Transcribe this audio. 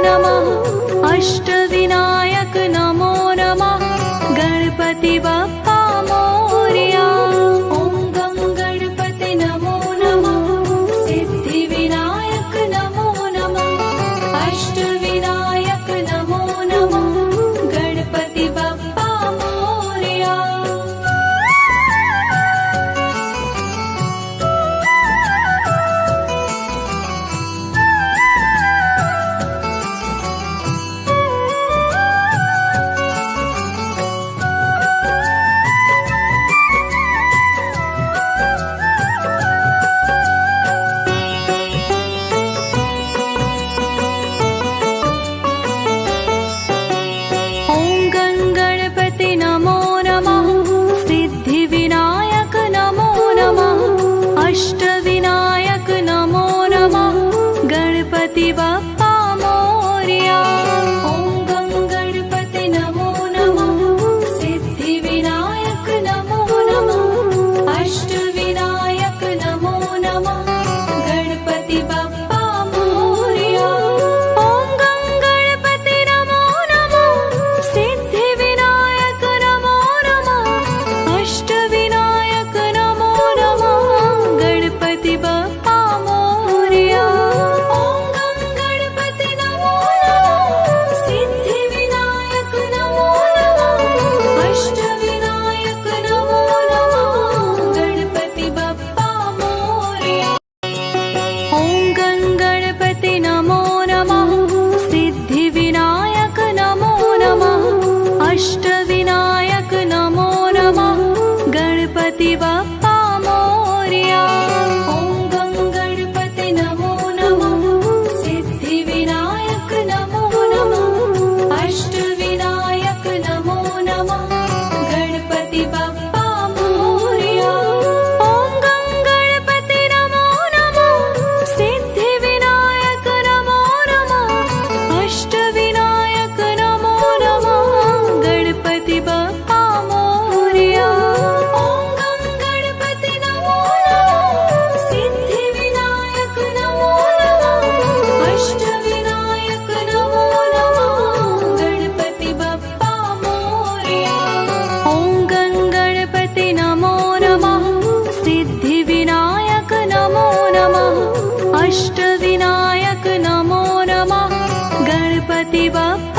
नमः अष्टविनायक नमो नमः गणपति बप्पा मोरया। ॐ गं गणपति नमो नमः सिद्धिविनायक नमो नमः अष्टविनायक नमो नमः गणपति बप्पा मोरया। अष्टविनायक नमो नमः गणपति बप्पा मोरया। ॐ गं गणपति नमो नमः सिद्धिविनायक नमो नमः अष्टविनायक नमो नमः गणपति बप्पा मोरया। ॐ गं गणपति नमो नमः सिद्धिविनायक नमो नमः अष्टविनायक नमो नमः गणपति बप्पा मोरया। ॐ गं गणपति नमो नमः सिद्धिविनायक नमो नमः अष्टविनायक नमो नमः गणपति बप्पा मोरया। ॐ गं गणपति नमो नमः सिद्धिविनायक नमो नमः अष्टविनायक नमो नमः गणपति बप्पा मोरया। ॐ गं गणपति नमो नमः सिद्धिविनायक नमो नमः अष्टविनायक नमो नमः गणपति बप्पा मोरया। ॐ गं गणपति नमो नमः सिद्धिविनायक नमो नमः अष्टविनायक नमो नमः गणपति बप्पा मोरया। ॐ गं गणपति नमो नमः सिद्धिविनायक नमो नमः अष्टविनायक नमो नमः गणपति बप्पा मोरया। ॐ गं गणपति नमो नमः सिद्धिविनायक नमो नमः अष्टविनायक नमो नमः गणपति बप्पा